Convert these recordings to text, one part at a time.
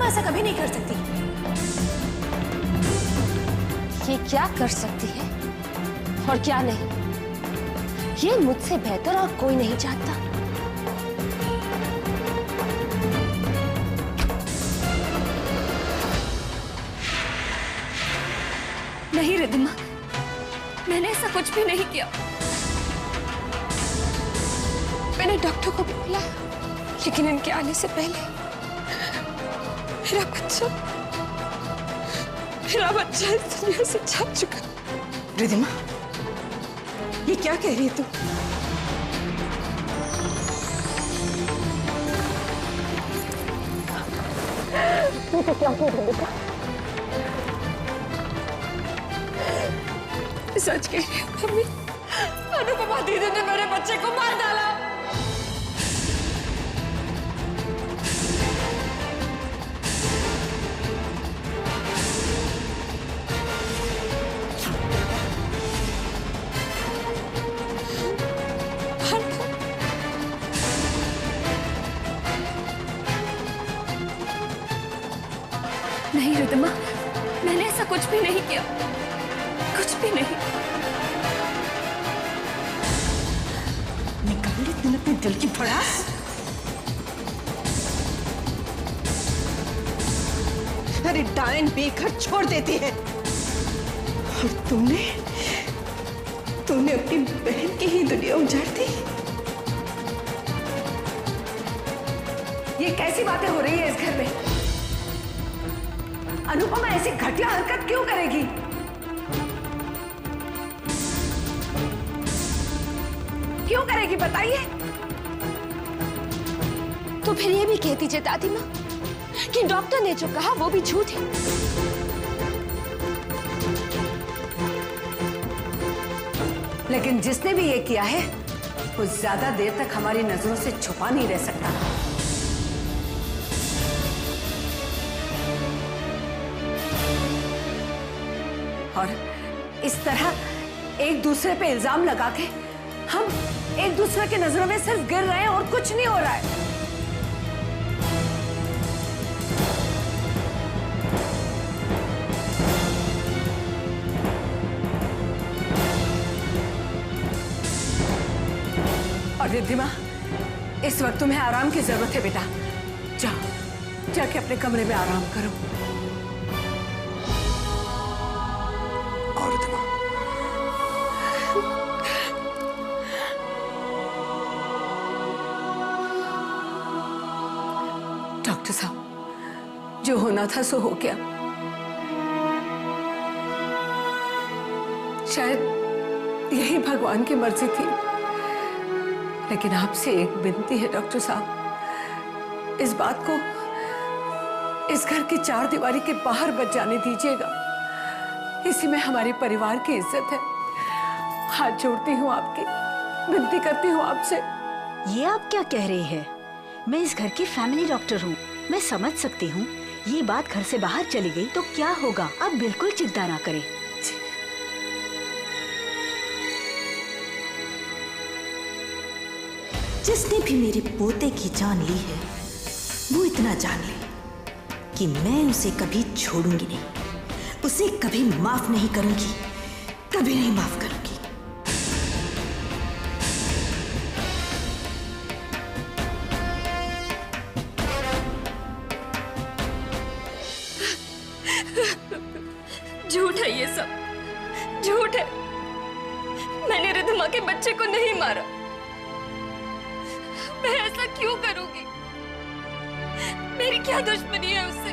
अनुपमा ऐसा कभी नहीं कर सकती। ये क्या कर सकती है और क्या नहीं, ये मुझसे बेहतर और कोई नहीं जानता। नहीं रिद्धिमा, मैंने ऐसा कुछ भी नहीं किया। मैंने डॉक्टर को भी बुलाया, लेकिन इनके आने से पहले मेरा बच्चा इस दुनिया से जा चुका। रिद्धिमा, ये क्या कह रही है तू? क्या कह रही है? सच कह रही हूँ मम्मी, अनुपमा दीदी ने मेरे बच्चे को मार डाला। नहीं रिद्धिमा, मैंने ऐसा कुछ भी नहीं किया, कुछ भी नहीं। निकाल ली तूने अपने दिल की भड़ास। अरे डायन बेघर छोड़ देती है, और तूने अपनी बहन की ही दुनिया उजाड़ दी। ये कैसी बातें हो रही है इस घर में? अनुपमा ऐसी घटिया हरकत क्यों करेगी? क्यों करेगी बताइए? तो फिर ये भी कह दीजिए दादी माँ कि डॉक्टर ने जो कहा वो भी झूठ है। लेकिन जिसने भी ये किया है वो ज्यादा देर तक हमारी नजरों से छुपा नहीं रह सकता। और इस तरह एक दूसरे पे इल्जाम लगा के हम एक दूसरे की नजरों में सिर्फ गिर रहे हैं और कुछ नहीं हो रहा है। और रिद्धिमा, इस वक्त तुम्हें आराम की जरूरत है बेटा। जाओ, जाके अपने कमरे में आराम करो। डॉक्टर साहब, जो होना था सो हो गया। शायद यही भगवान की मर्जी थी। लेकिन आपसे एक विनती है डॉक्टर साहब, इस बात को इस घर की चार दीवारी के बाहर बच जाने दीजिएगा। इसी में हमारे परिवार की इज्जत है। हाथ जोड़ती हूँ आपकी, विनती करती हूँ आपसे। ये आप क्या कह रही है? मैं इस घर की फैमिली डॉक्टर हूँ, मैं समझ सकती हूँ। ये बात घर से बाहर चली गई तो क्या होगा? आप बिल्कुल चिंता ना करें। जिसने भी मेरे पोते की जान ली है वो इतना जान ले कि मैं उसे कभी छोड़ूंगी नहीं, उसे कभी माफ नहीं करूंगी, कभी नहीं माफ करूंगी। झूठ है ये सब, झूठ है। मैंने रिद्धिमा के बच्चे को नहीं मारा। मैं ऐसा क्यों करूंगी? मेरी क्या दुश्मनी है उससे?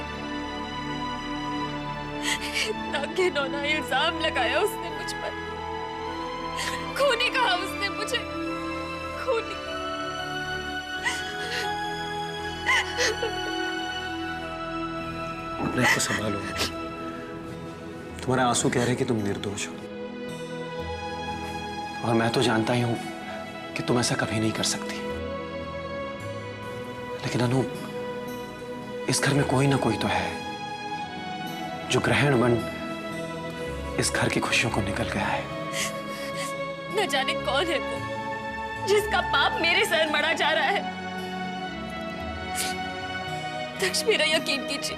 इतना घिनौना इल्जाम लगाया उसने मुझ पर। खूनी कहा उसने मुझे, खूनी। अपने आप को संभालो। तुम्हारे आंसू कह रहे हैं कि तुम निर्दोष हो, और मैं तो जानता ही हूं कि तुम ऐसा कभी नहीं कर सकती। लेकिन अनु, इस घर में कोई ना कोई तो है जो ग्रहण बन इस घर की खुशियों को निकल गया है। न जाने कौन है वो जिसका पाप मेरे सर मढ़ा जा रहा है। दक्ष मेरा यकीन कीजिए,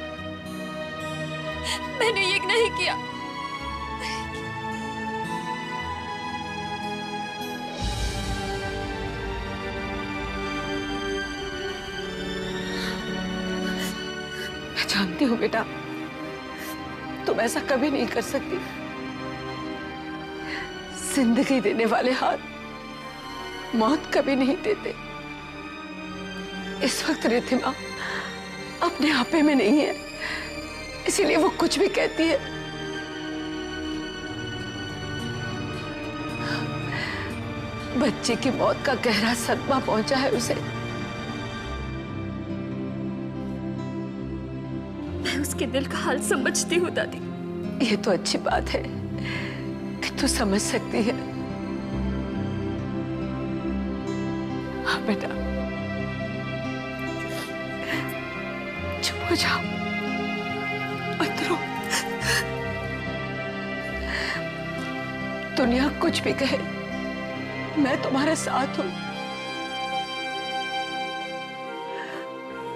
मैंने ये नहीं किया। मैं जानती हूँ बेटा, तुम ऐसा कभी नहीं कर सकती। जिंदगी देने वाले हाथ मौत कभी नहीं देते। इस वक्त रिद्धिमा अपने आपे में नहीं है, इसीलिए वो कुछ भी कहती है। बच्चे की मौत का गहरा सदमा पहुंचा है उसे। मैं उसके दिल का हाल समझती हूँ दादी। ये तो अच्छी बात है कि तू समझ सकती है। हाँ बेटा, चुप हो जाओ, मत रो। दुनिया कुछ भी कहे, मैं तुम्हारे साथ हूं।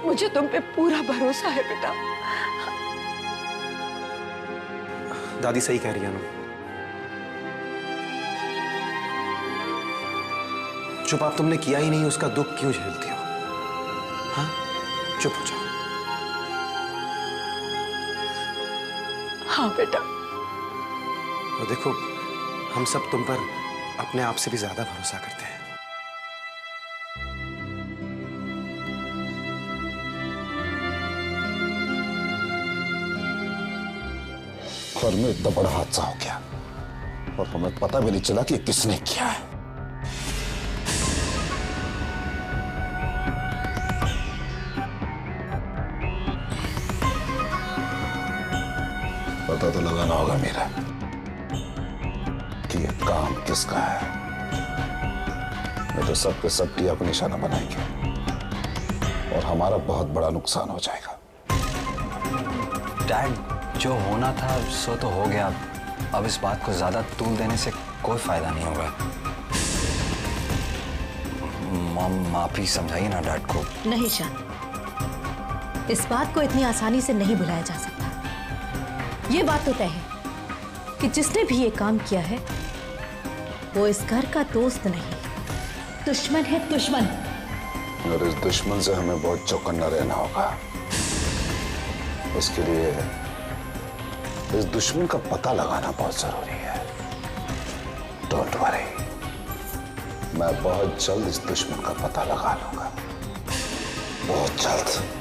मुझे तुम पे पूरा भरोसा है बेटा। दादी सही कह रही है अनु। चुप आप तुमने किया ही नहीं, उसका दुख क्यों झेलती हो? हाँ, चुप हो जाओ। हाँ बेटा। और देखो, हम सब तुम पर अपने आप से भी ज्यादा भरोसा करते हैं। घर में इतना बड़ा हादसा हो गया और हमें पता भी नहीं चला कि किसने किया है। पता तो लगाना होगा मेरा कि ये काम किसका है। मैं तो सबके सब टिया को निशाना बनाएंगे और हमारा बहुत बड़ा नुकसान हो जाएगा। डैड, जो होना था सो तो हो गया। अब इस बात को ज्यादा तूल देने से कोई फायदा नहीं होगा। मॉम, माफी समझाइए ना डैड को। नहीं शान, इस बात को इतनी आसानी से नहीं भुलाया जा सकता। ये बात तो तय है कि जिसने भी ये काम किया है वो इस घर का दोस्त नहीं, दुश्मन है, दुश्मन। और इस दुश्मन से हमें बहुत चौकन्ना रहना होगा। इसके लिए इस दुश्मन का पता लगाना बहुत जरूरी है। डोंट वरी, मैं बहुत जल्द इस दुश्मन का पता लगा लूंगा, बहुत जल्द।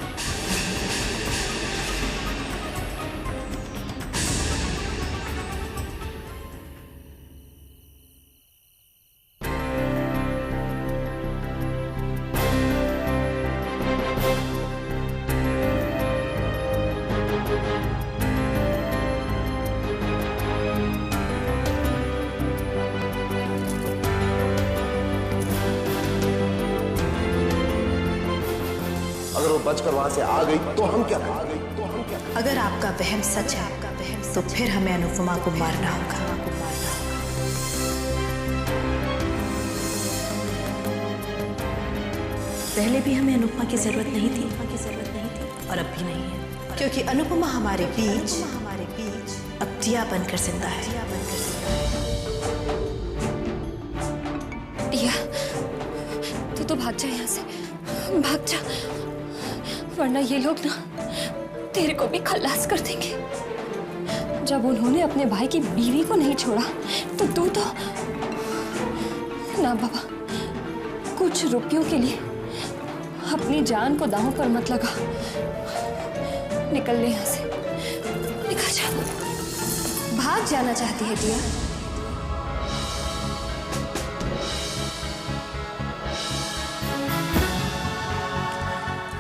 अगर वो बचकर वहां से आ गई तो हम क्या करें? अगर आपका वहम सच है तो फिर हमें अनुपमा को मारना होगा। पहले भी हमें अनुपमा की जरूरत नहीं थी और अब भी नहीं है, क्योंकि अनुपमा हमारे बीच अब टिया बनकर जिंदा है। टिया, तू तो भाग जा यहाँ से, भाग जा, वरना ये लोग ना तेरे को भी खल्लास कर देंगे। जब उन्होंने अपने भाई की बीवी को नहीं छोड़ा तो तू तो ना बाबा, कुछ रुपयों के लिए अपनी जान को दांव पर मत लगा। निकल ले यहाँ से, निकल जा। भाग जाना चाहती है टिया?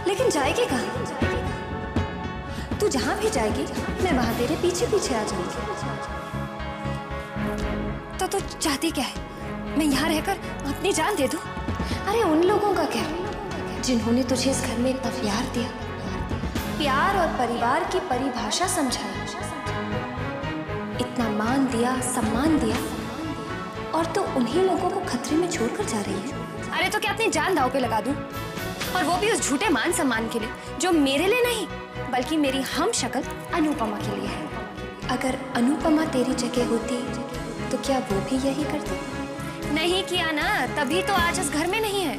लेकिन जाएगी कहाँ? तू जहां भी जाएगी मैं वहां तेरे पीछे पीछे आ जाऊंगी। तो तू चाहती क्या है? मैं यहाँ रहकर अपनी जान दे दूं? अरे उन लोगों का क्या जिन्होंने तुझे इस घर में इतना प्यार दिया, प्यार और परिवार की परिभाषा समझाई, इतना मान दिया, सम्मान दिया, और तो उन्हीं लोगों को खतरे में छोड़कर जा रही है। अरे तो क्या अपनी जान दांव पे लगा दूं और वो भी उस झूठे मान सम्मान के लिए जो मेरे लिए नहीं बल्कि मेरी हम शक्ल अनुपमा के लिए है। अगर अनुपमा तेरी जगह होती तो क्या वो भी यही करती? नहीं किया ना, तभी तो आज इस घर में नहीं है।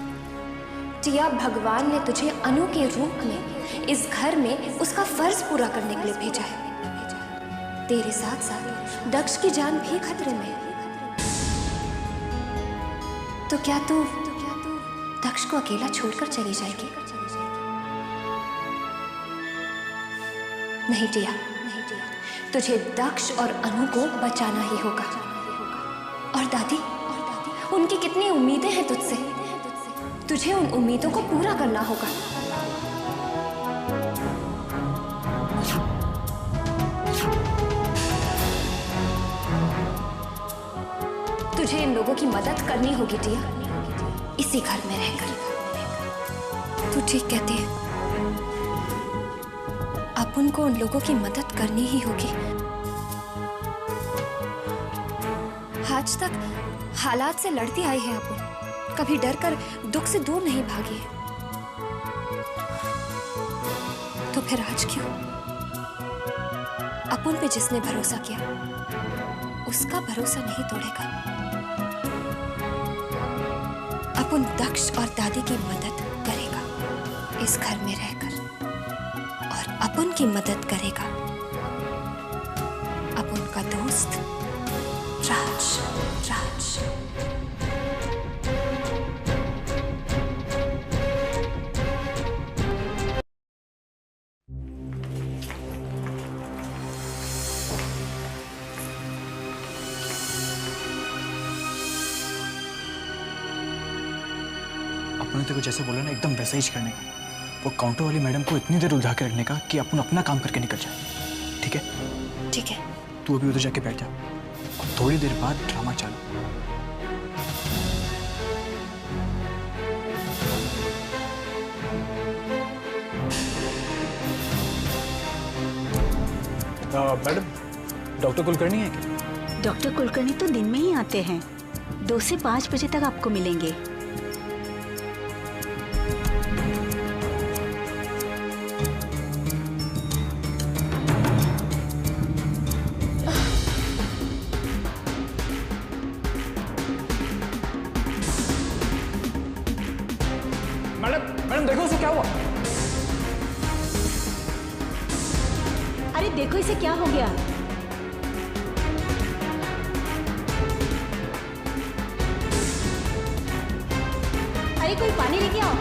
टिया, भगवान ने तुझे अनु के रूप में इस घर में उसका फर्ज पूरा करने के लिए भेजा है। तेरे साथ साथ दक्ष की जान भी खतरे में है। तो क्या तू दक्ष को अकेला छोड़कर चली जाएगी? नहीं टिया, तुझे दक्ष और अनु को बचाना ही होगा। और दादी, उनकी कितनी उम्मीदें हैं तुझसे, तुझे उन उम्मीदों को पूरा करना होगा। तुझे इन लोगों की मदद करनी होगी टिया, इसी घर में रहकर। तू ठीक कहती है, अपन को उन लोगों की मदद करनी ही होगी। आज तक हालात से लड़ती आई है अपन, कभी डर कर दुख से दूर नहीं भागी है। तो फिर आज क्यों? अपन पे जिसने भरोसा किया उसका भरोसा नहीं तोड़ेगा। अपन दक्ष और दादी की मदद करेगा इस घर में रहकर, और अपन की मदद करेगा अपन का दोस्त राज। अपने तेरे को जैसे बोला ना, एकदम वैसा ही करने का। वो काउंटर वाली मैडम को इतनी देर उलझा के रखने का कि अपन अपना काम करके निकल जाए। ठीक है? ठीक है। तू अभी उधर जाके बैठ जा और थोड़ी देर बाद ड्रामा चालू। मैडम, डॉक्टर कुलकर्णी है क्या? डॉक्टर कुलकर्णी तो दिन में ही आते हैं, 2 से 5 बजे तक आपको मिलेंगे। मैडम देखो इसे क्या हुआ? अरे देखो इसे क्या हो गया। अरे कोई पानी लेके आओ।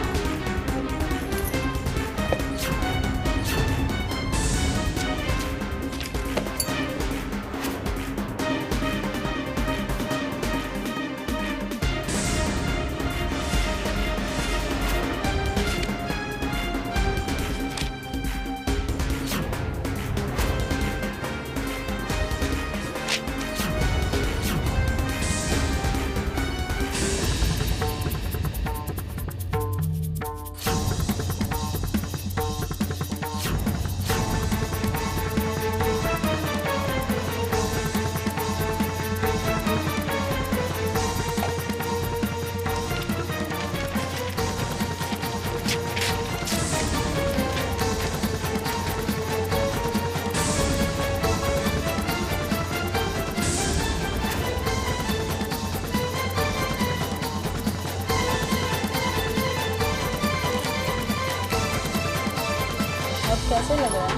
कैसे लग रहा है?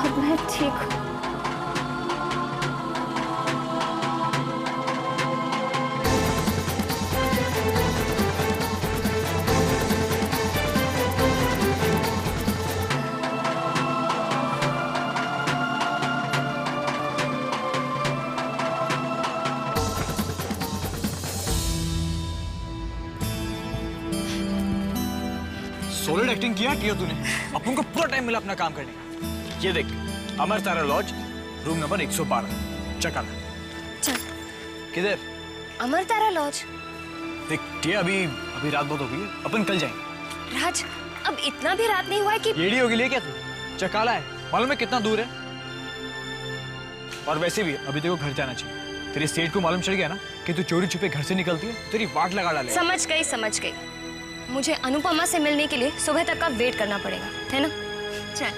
अब मैं ठीक हूँ। सॉलिड एक्टिंग किया तूने। अपन को पूरा टाइम मिला अपना काम करने का। ये देख, अमर तारा लॉज, रूम नंबर 112। चल। किधर? अमर तारा लॉज। देख टिया, अभी रात बहुत हो गई है, अपन कल जाएंगे। राज, अब इतना भी रात नहीं हुआ है कि येड़ी होगी ले क्या तू? चकाला है, मालूम है कितना दूर है? और वैसे भी अभी तेरे को घर जाना चाहिए। तेरे सेठ को मालूम चल गया ना कि तू चोरी छुपे घर से निकलती है, तेरी वाट लगा डाले। समझ गई। मुझे अनुपमा से मिलने के लिए सुबह तक का वेट करना पड़ेगा, है ना? चल।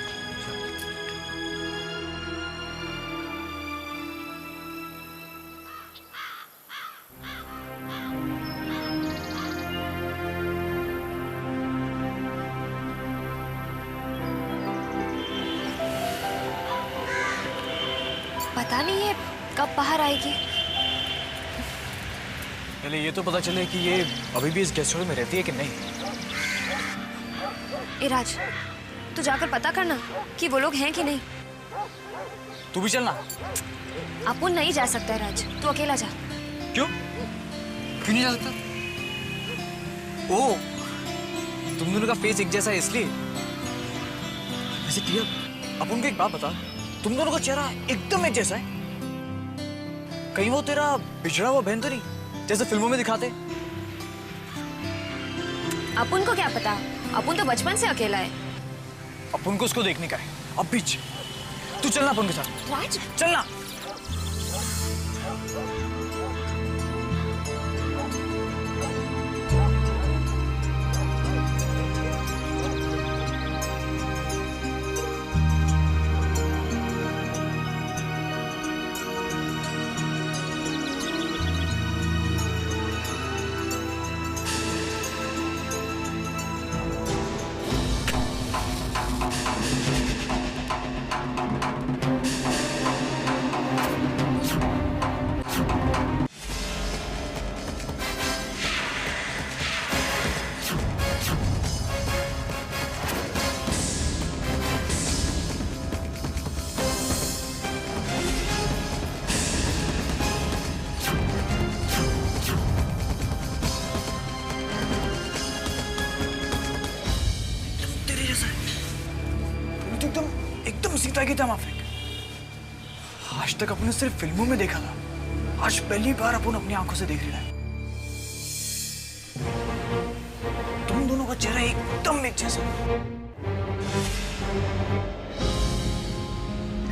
पता नहीं ये कब बाहर आएगी। पहले ये तो पता चले कि ये अभी भी इस गेस्ट हाउस में रहती है कि नहीं। ए राज, तू जाकर पता करना कि वो लोग हैं कि नहीं। तू भी चलना। अपुन नहीं जा सकता है राज, तू अकेला जा। क्यों? क्यों नहीं जा सकता? ओह, तुम दोनों का फेस एक जैसा है इसलिए। वैसे प्रिया, अपुन को एक बात बता, तुम दोनों का चेहरा एकदम एक जैसा है। कहीं वो तेरा बिछड़ा हुआ बहन तो नहीं, जैसे फिल्मों में दिखाते? अपुन को क्या पता, अपुन तो बचपन से अकेला है। अपुन को उसको देखने का है। अब बीच तू चलना अपुन के साथ। राज, चलना। एकदम सीता की तरह माफिक। आज तक अपने सिर्फ फिल्मों में देखा था, आज पहली बार अपन अपनी आंखों से देख रहा है। तुम दोनों का चेहरा एकदम एक जैसा।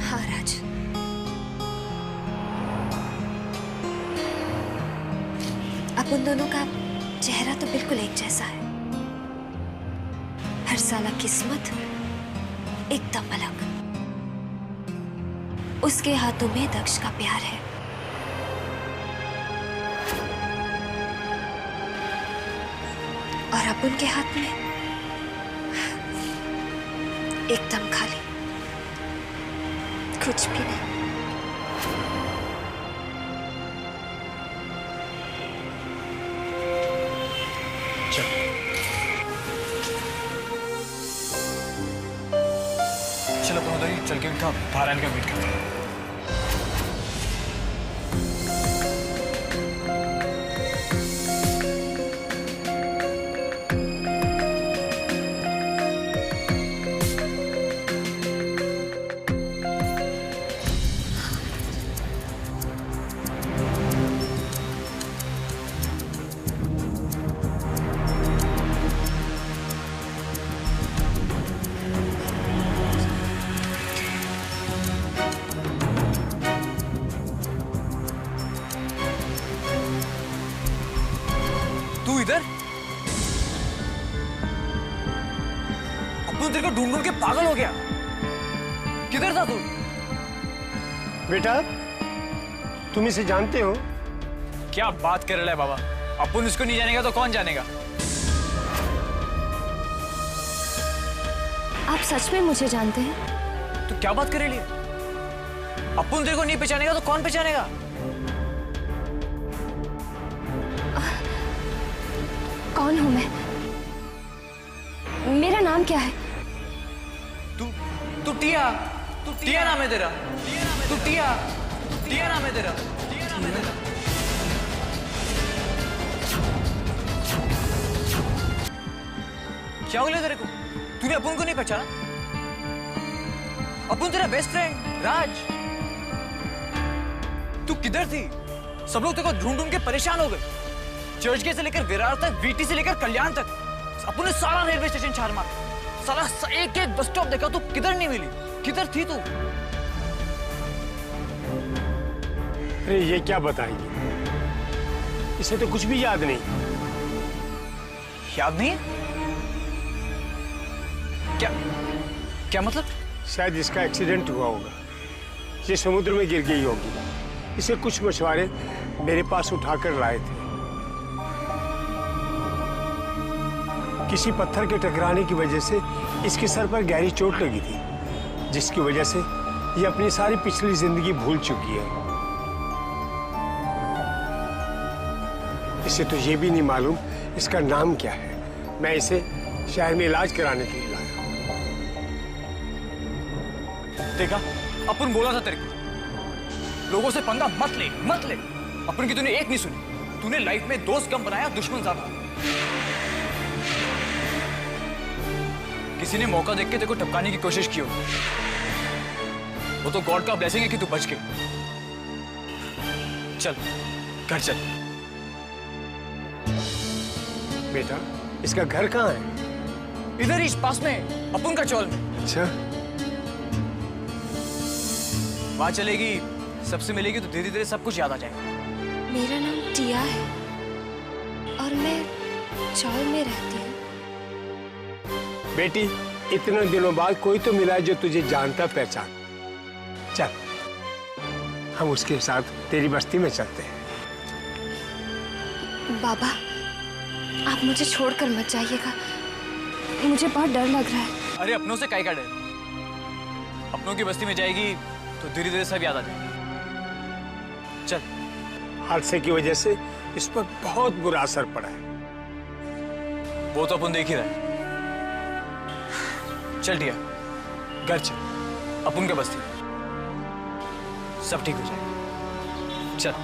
हाँ राज, अपन दोनों का चेहरा तो बिल्कुल एक जैसा है। हर साला किस्मत एकदम अलग। उसके हाथों में दक्ष का प्यार है, और अपन के हाथ में एकदम खाली, कुछ भी नहीं। चलो अपन उधर ही चल के उनका बाहर आने का वेट करते हैं। तू इधर? अपन तेरे को ढूंढ ढूंढ के पागल हो गया। किधर था तू? बेटा, तुम इसे जानते हो? क्या बात कर रहा है बाबा? अपन इसको नहीं जानेगा तो कौन जानेगा? आप सच में मुझे जानते हैं? तू क्या बात कर रही है? अपन तेरे को नहीं पहचानेगा तो कौन पहचानेगा? कौन हूं मैं? मेरा नाम क्या है? तू टिया नाम है तेरा। तू टिया नाम है तेरा। क्या हो गया तेरे को? तूने अपुन को नहीं पहचाना? अपुन तेरा बेस्ट फ्रेंड राज। तू किधर थी? सब लोग तेरे को ढूंढ ढूंढ के परेशान हो गए। चर्च गेट से लेकर विरार तक, वीटी से लेकर कल्याण तक, अपन ने सारा रेलवे स्टेशन छान मारा। साला एक एक बस स्टॉप देखा, तू किधर नहीं मिली? किधर थी तू? अरे ये क्या बताएगी? इसे तो कुछ भी याद नहीं। याद नहीं है? क्या क्या मतलब? शायद इसका एक्सीडेंट हुआ होगा, ये समुद्र में गिर गई होगी। इसे कुछ मशवरे मेरे पास उठाकर लाए थे। किसी पत्थर के टकराने की वजह से इसके सर पर गहरी चोट लगी थी, जिसकी वजह से ये अपनी सारी पिछली जिंदगी भूल चुकी है। इसे तो ये भी नहीं मालूम इसका नाम क्या है। मैं इसे शहर में इलाज कराने के लिए लाया। देखा, अपन बोला था तेरे को, लोगों से पंगा मत ले, मत ले। अपन की तूने एक नहीं सुनी। तूने लाइफ में दोस्त कम बनाया, दुश्मन ज्यादा। किसी ने मौका देख के तेरे को टपकाने की कोशिश की होगी, वो तो गॉड का ब्लेसिंग है कि तू बच गई। चल घर चल। बेटा, इसका घर कहाँ है? इधर ही पास में, अपन का चौल में। अच्छा, वहां चलेगी, सबसे मिलेगी तो धीरे धीरे सब कुछ याद आ जाएगा। मेरा नाम टिया है और मैं चौल में रहती हूँ। बेटी, इतने दिनों बाद कोई तो मिला है जो तुझे जानता पहचान। चल, हम उसके साथ तेरी बस्ती में चलते हैं। बाबा, आप मुझे छोड़कर मत जाइएगा, मुझे बहुत डर लग रहा है। अरे अपनों से काहे का डर? अपनों की बस्ती में जाएगी तो धीरे धीरे सब याद आ जाएगा। चल। हादसे की वजह से इस पर बहुत बुरा असर पड़ा है। वो तो अपन देख ही रहे हैं। चल टिया, घर चल, अपन के बस्ती, सब ठीक हो जाएगा। चल।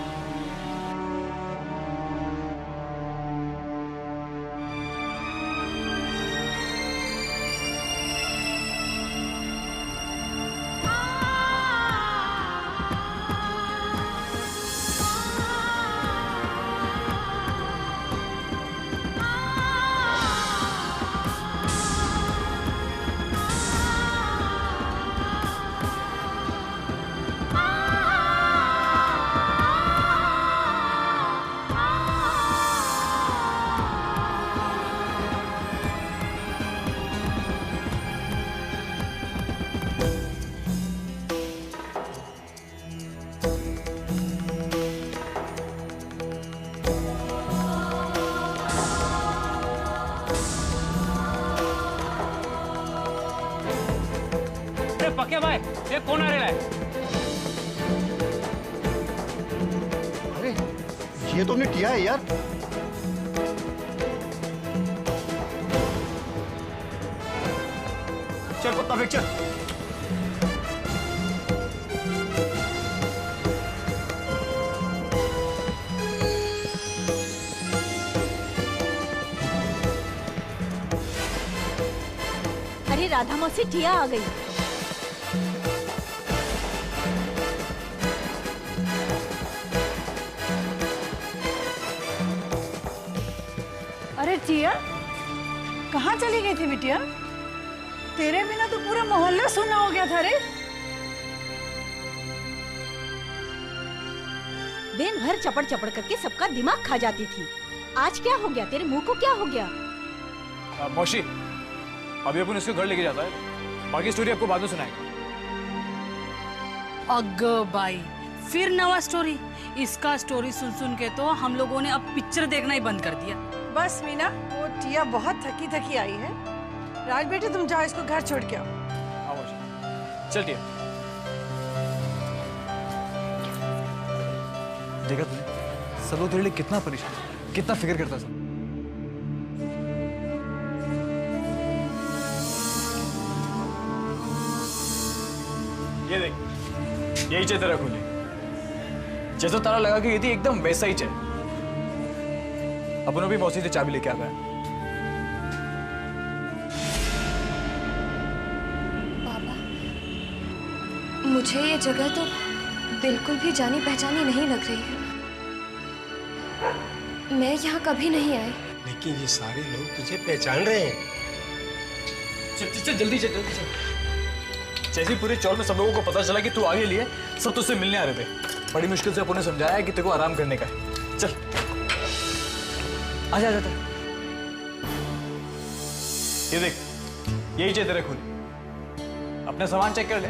पक्के भाई, ये कौन आ रहा है? अरे ये तो अपनी टिया है यार। चल कुत्ता बेच चल। अरे राधा मौसी, टिया आ गई। अरे टिया, कहाँ चली गई थी बिटिया? तेरे बिना तो पूरा मोहल्ला सुना हो गया था रे। दिन भर चपड़ चपड़ करके सबका दिमाग खा जाती थी। आज क्या हो गया? तेरे मुंह को क्या हो गया? मौसी, अभी अपन इसको घर लेके जाता है, बाकी स्टोरी आपको बाद में सुनाएंगे। अग्गो बाई, फिर नवा स्टोरी। इसका स्टोरी सुन सुन के तो हम लोगों ने अब पिक्चर देखना ही बंद कर दिया। बस मीना, वो टिया बहुत थकी थकी आई है। राज बेटे, तुम जाओ, इसको घर छोड़ के आओ। चल टिया। देखा तुझे, सब लोग तेरे लिए कितना परेशान, कितना फिक्र करता था। ये देख, यही चाय तेरा खुली, जैसा ताला लगा के ये थी एकदम वैसा ही चाय। अपन भी मौसी से चाबी लेके आ गया। बाबा, मुझे ये जगह तो बिल्कुल भी जानी पहचानी नहीं लग रही है। मैं यहाँ कभी नहीं आई। लेकिन ये सारे लोग तुझे पहचान रहे हैं। चल चल चल, जल्दी चल, जल्दी चल। जैसे पूरे चौल में सब लोगों को पता चला कि तू आगे लिए, सब तुझसे मिलने आ रहे थे। बड़ी मुश्किल से अपन ने समझाया कि तेरे को आराम करने का है। चल, आजा आजा। ये देख, यही चाहिए तेरे खून। अपना सामान चेक कर ले,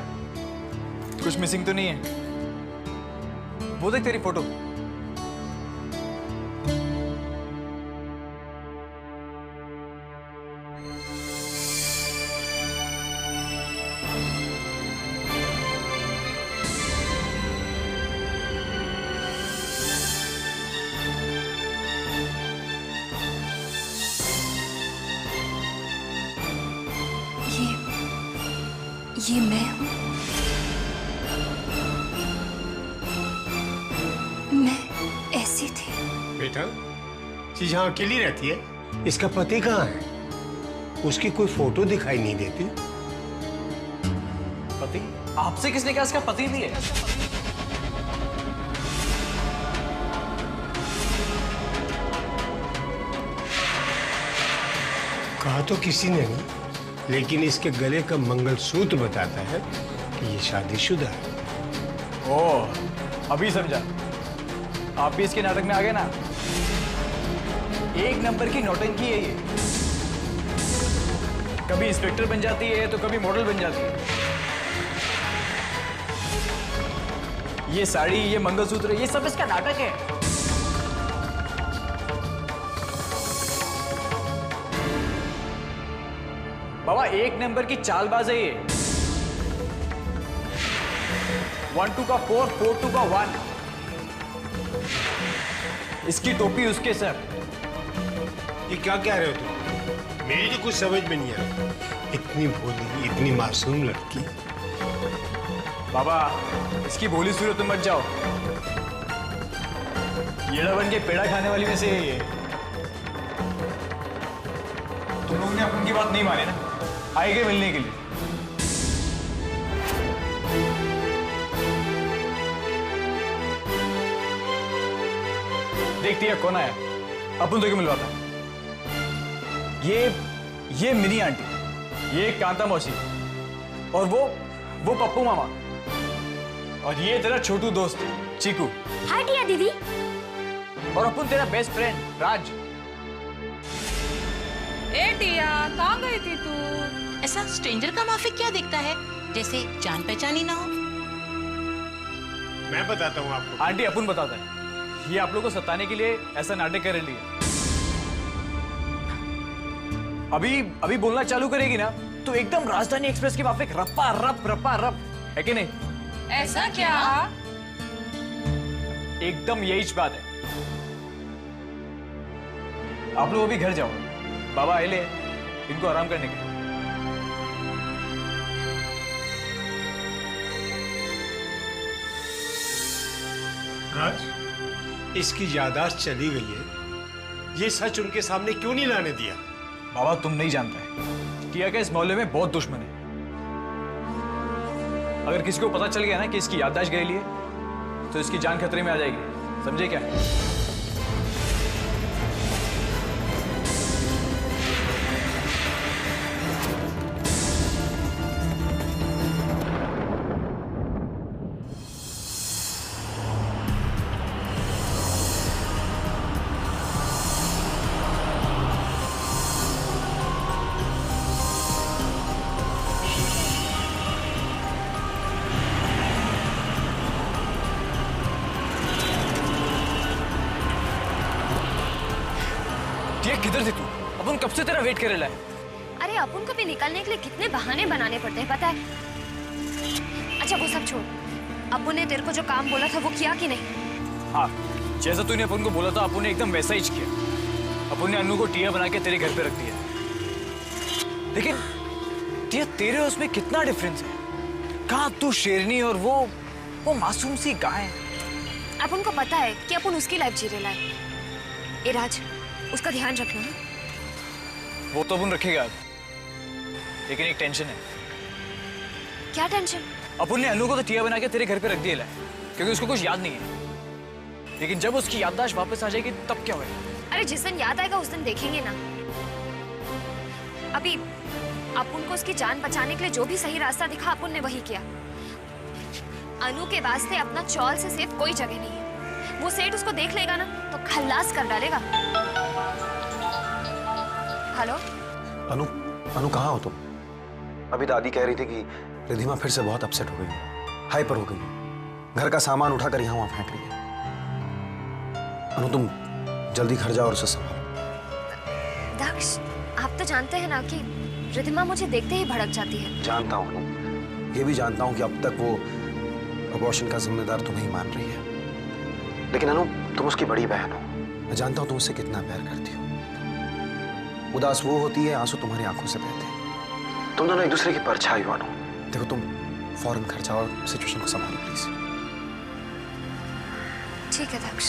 कुछ मिसिंग तो नहीं है। वो देख तेरी फोटो। ये मैं हूँ। मैं ऐसी थी। बेटा, चीज यहाँ अकेली रहती है? इसका पति कहाँ है? उसकी कोई फोटो दिखाई नहीं देती। पति? आपसे किसने कहा इसका पति भी है? कहा तो किसी ने नहीं, लेकिन इसके गले का मंगलसूत्र बताता है कि ये शादीशुदा है। ओह, अभी समझा। आप भी इसके नाटक में आ गए ना। एक नंबर की नौटंकी है ये। कभी इंस्पेक्टर बन जाती है तो कभी मॉडल बन जाती है। ये साड़ी, ये मंगलसूत्र, ये सब इसका नाटक है। बाबा एक नंबर की चालबाज है ये। 1 2 का 4, 4 2 का 1। इसकी टोपी उसके सर। ये क्या कह रहे हो तुम? मेरी तो कुछ समझ में नहीं आ रहा। इतनी भोली, इतनी मासूम लड़की। बाबा इसकी भोली सूरत मत जाओ। येड़ा बन के पेड़ा खाने वाली में से है ये। तुम लोगों ने अपन की बात नहीं मानी ना, आएंगे मिलने के लिए। देखती है कौन आया, अपन तो मिलवाता है। ये मिनी आंटी, ये कांता मौसी, और वो पप्पू मामा, और ये तेरा छोटू दोस्त चीकू। हाय टिया दीदी। और अपन तेरा बेस्ट फ्रेंड राज। ए टिया, कहाँ गई थी तू? ऐसा स्ट्रेंजर का माफिक क्या दिखता है, जैसे जान पहचानी ना हो? मैं बताता हूँ आपको। आंटी अपन बताता है। ये आप लोगों को सताने के लिए ऐसा नाटक कर रही है। अभी बोलना चालू करेगी ना तो एकदम राजधानी एक्सप्रेस के माफिक रप्पा रप है कि नहीं? ऐसा क्या? एकदम यही बात है। आप लोग अभी घर जाओ, बाबा आए ले इनको आराम करने के। राज, इसकी यादाश्त चली गई है। ये सच उनके सामने क्यों नहीं लाने दिया? बाबा तुम नहीं जानता है, टिया का इस मोहल्ले में बहुत दुश्मन है। अगर किसी को पता चल गया ना कि इसकी याददाश्त गई है तो इसकी जान खतरे में आ जाएगी, समझे क्या? किधर थी तू? अपन कब से तेरा वेट कर रहा है। अरे अपन को भी निकलने के लिए कितने बहाने बनाने पड़ते हैं पता है। अच्छा वो सब छोड़, अप्पू ने तेरे को जो काम बोला था वो किया कि नहीं? हाँ, जैसा तूने अपन को बोला था अप्पू ने एकदम वैसा ही किया। अप्पू ने अन्नू को टिया बना के तेरे घर पे रख दिया। लेकिन टिया तेरे उसमें कितना डिफरेंस है। कहाँ तू शेरनी और वो मासूम सी गाय। अपन को पता है कि अपन उसकी लाइफ जी रहा है। ए राज, उसका ध्यान रखना है। वो तो अपन रखेगा, लेकिन एक टेंशन है। क्या टेंशन? अपन ने अनु को तो टिया बना के तेरे घर पे रख दिया है, क्योंकि उसको कुछ याद नहीं है। लेकिन जब उसकी याददाश्त वापस आ जाएगी तब क्या होगा? अरे जिस दिन याद आएगा उस दिन देखेंगे ना। अभी अपन को उसकी जान बचाने के लिए जो भी सही रास्ता दिखा अपन ने वही किया। अनु के वास्ते अपना चौल से सेफ कोई जगह नहीं है। वो सेठ उसको देख लेगा ना तो खल्लास कर डालेगा। हेलो अनु, अनु कहाँ हो तुम? अभी दादी कह रही थी कि रिधिमा फिर से बहुत अपसेट हो गई है, हाइपर हो गई है, घर का सामान उठाकर यहाँ वहां फेंक रही है। अनु तुम जल्दी घर जाओ और उसे संभालो। दक्ष, आप तो जानते हैं ना कि रिधिमा मुझे देखते ही भड़क जाती है। जानता हूँ अनु, ये भी जानता हूँ कि अब तक वो अबॉर्शन का जिम्मेदार तुम्हें ही मान रही है, लेकिन अनु तुम उसकी बड़ी बहन हो। मैं जानता हूँ तुम उससे कितना प्यार करती हो। उदास वो होती है, आंसू तुम्हारी आंखों से बहते हैं। तुम दोनों एक दूसरे की परछाई हो अनु। देखो तुम फौरन घर जाओ और सिचुएशन को संभालो प्लीज। ठीक है दक्ष।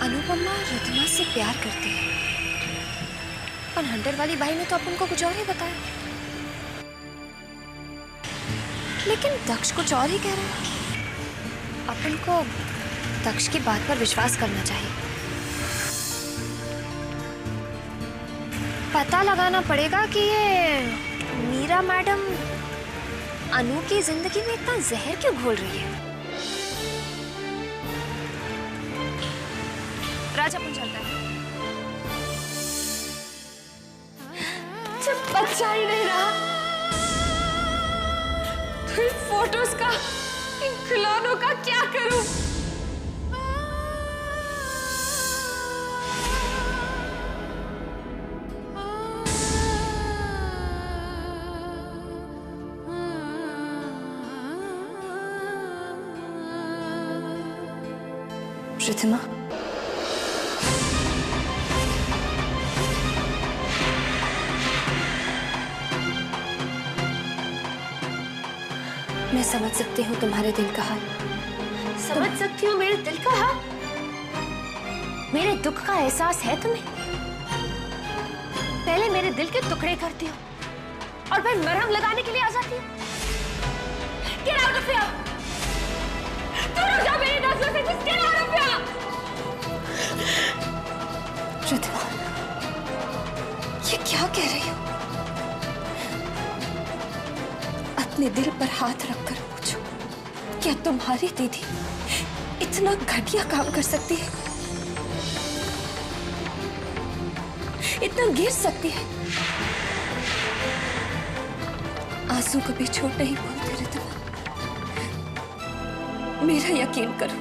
अनुपमा रिधिमा से प्यार करती है, पर हंटर वाली बाई ने तो अपन को कुछ और ही बताया। लेकिन दक्ष कुछ और ही कह रहा है। अपन को दक्ष की बात पर विश्वास करना चाहिए। पता लगाना पड़ेगा कि ये मीरा मैडम अनु की जिंदगी में इतना जहर क्यों घोल रही है। राजा अपन चलता है। जब बच्चा ही नहीं रहा तो इन फोटोज का, इन खिलौनों का क्या करूं? रिधिमा, मैं समझ सकती हूँ तुम्हारे दिल का हाल। समझ सकती हूँ मेरे दिल का हाल। मेरे दुख का एहसास है तुम्हें? पहले मेरे दिल के टुकड़े करती हो और फिर मरहम लगाने के लिए आ जाती हो। Get out of here! दूर हो जाओ मेरी नजरों से। Just get out of here! Ridhima, ये क्या कह रही हो? अपने दिल पर हाथ रखकर पूछो, क्या तुम्हारी दीदी इतना घटिया काम कर सकती है? इतना गिर सकती है? आंसू कभी छोड़ नहीं बोलते रिधिमा। मेरा यकीन करो,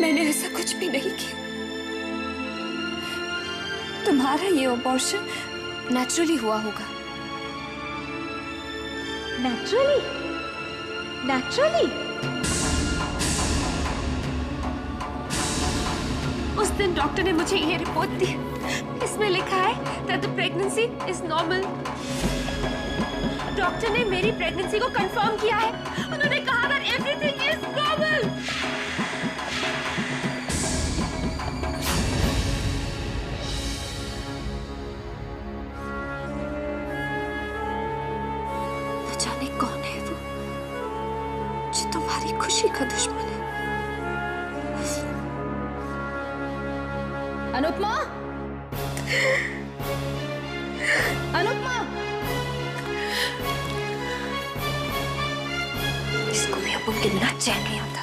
मैंने ऐसा कुछ भी नहीं किया। तुम्हारा ये अबॉर्शन नेचुरली हुआ होगा। नेचुरली? नेचुरली? उस दिन डॉक्टर ने मुझे ये रिपोर्ट दी। इसमें लिखा है that the pregnancy is normal। Doctor ने मेरी प्रेगनेंसी को कंफर्म किया है। उन्होंने कहा that everything is normal। न जाने कौन है वो जो तुम्हारी खुशी का दुश्मन है। अनुपमा, अनुपमा, इसको भी अपन कितना चैन नहीं आता।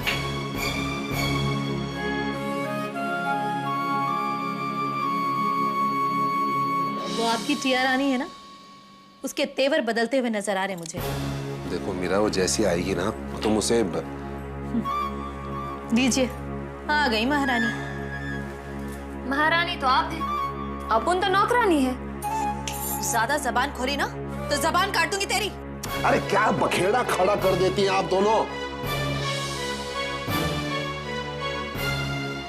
वो आपकी टिया रानी है ना, उसके तेवर बदलते हुए नजर आ रहे मुझे। देखो मीरा, वो जैसी आएगी ना तुम उसे लीजिए, आ गई महारानी। महारानी तो आप हैं, अपन तो नौकरानी है। ज्यादा जबान खोली ना तो जबान काटूंगी तेरी। अरे क्या बखेड़ा खड़ा कर देती हैं आप दोनों।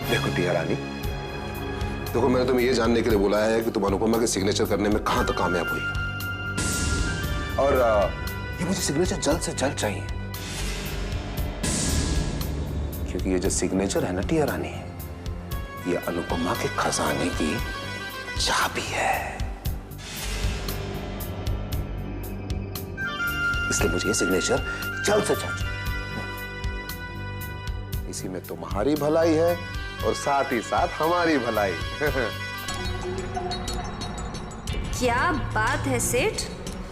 देखो टिया रानी, देखो मैंने तुम्हें ये जानने के लिए बुलाया है कि तुम अनुपमा के सिग्नेचर करने में कहां तक कामयाब हुई। और ये मुझे सिग्नेचर जल्द से जल्द चाहिए, क्योंकि ये जो सिग्नेचर है ना टिया रानी, ये अनुपमा के खजाने की चाबी है। इसलिए मुझे ये सिग्नेचर जल्द से जल्द। इसी में तुम्हारी भलाई है और साथ ही साथ हमारी भलाई। क्या बात है सेठ,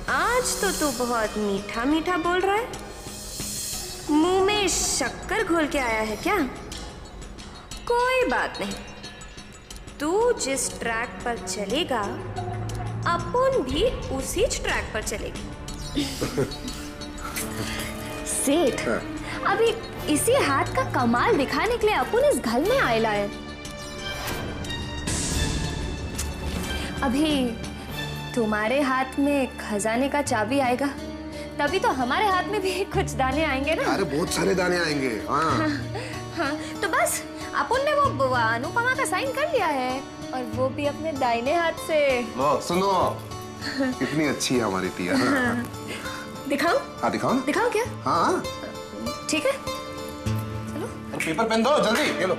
आज तो तू बहुत मीठा मीठा बोल रहा है। मुंह में शक्कर घोल के आया है क्या? कोई बात नहीं, तू जिस ट्रैक पर चलेगा अपन भी उसी ट्रैक पर चलेगी। सेठ, अभी इसी हाथ का कमाल दिखाने के लिए अपन इस घर में आएला है। अभी तुम्हारे हाथ में खजाने का चाबी आएगा, तभी तो हमारे हाथ में भी कुछ दाने आएंगे ना। अरे बहुत सारे दाने आएंगे। हाँ। हाँ, तो बस अपन ने वो अनुपमा का साइन कर लिया है, और वो भी अपने दाहिने हाथ से। लो सुनो, कितनी अच्छी है हमारी टिया। दिखाओ? हाँ दिखाओ। दिखाओ क्या? हाँ ठीक है, चलो। पेपर पेन दो जल्दी, ये लो।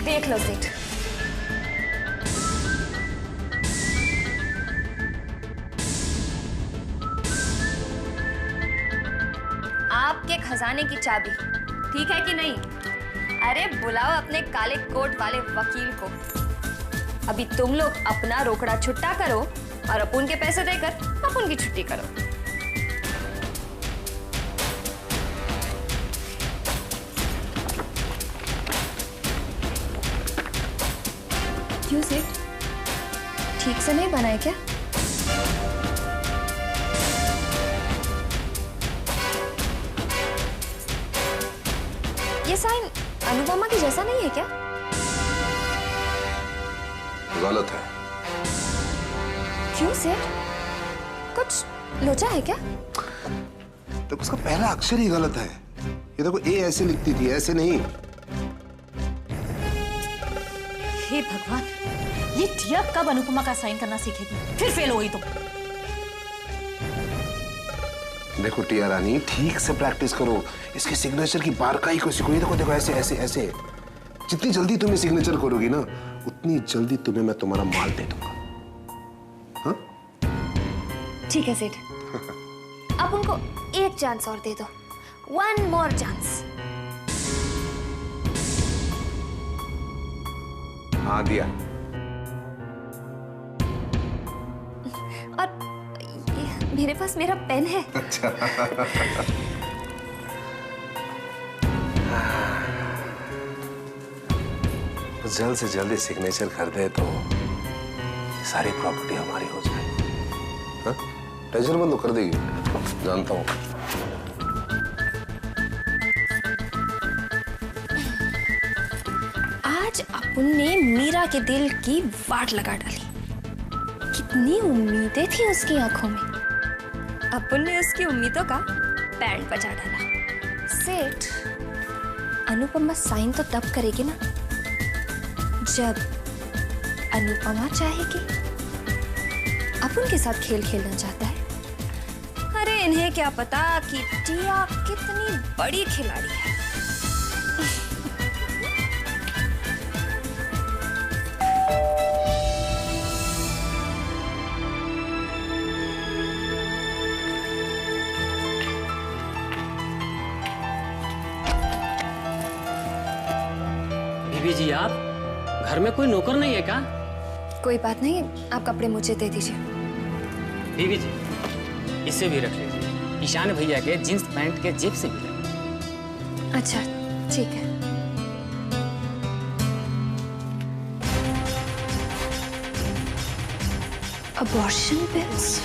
देख लो सेठ, आपके खजाने की चाबी ठीक है कि नहीं? अरे बुलाओ अपने काले कोट वाले वकील को। अभी तुम लोग अपना रोकड़ा छुट्टा करो और अपुन के पैसे देकर अपुन की छुट्टी करो। क्यों सेठ, ठीक से नहीं बनाए क्या? ये साइन अनुपमा के जैसा नहीं है क्या? गलत है। क्यों सेठ, कुछ लोचा है क्या? तो उसका पहला अक्षर ही गलत है। ये देखो, ए ऐसे लिखती थी, ऐसे नहीं। हे भगवान, ये टिया कब अनुपमा का साइन करना सीखेगी? फिर फेल हो गई तुम। देखो टिया रानी, ठीक से प्रैक्टिस करो। इसके सिग्नेचर की बारकाई को सीखो। ये देखो देखो, ऐसे ऐसे ऐसे। जितनी जल्दी तुम्हें सिग्नेचर करोगी ना, उतनी जल्दी तुम्हें मैं तुम्हारा माल दे दूंगा। हाँ? ठीक है सेठ, अब उनको एक चांस और दे दो। 1 more चांस। हाँ दिया। और मेरे पास मेरा पेन है। अच्छा। तो जल्द से जल्दी सिग्नेचर कर दे तो सारी प्रॉपर्टी हमारी हो जाए। हाँ? टेंशन मत लो, कर देगी, जानता हूँ। आज अपन ने मीरा के दिल की वाट लगा डाली। कितनी उम्मीदें थी उसकी आंखों में, अपन ने उसकी उम्मीदों का बैंड बजा डाला। सेठ, अनुपमा साइन तो तब करेगी ना जब अनुपमा चाहेगी। अपन के साथ खेल खेलना चाहता है। अरे इन्हें क्या पता कि टिया कितनी बड़ी खिलाड़ी है। बीबी जी, आप घर में कोई नौकर नहीं है क्या? कोई बात नहीं, आप कपड़े मुझे दे दीजिए। बीबी जी, इसे भी रख लीजिए। ईशान भैया के जींस पैंट के जेब से मिला। अच्छा ठीक है। Abortion pills?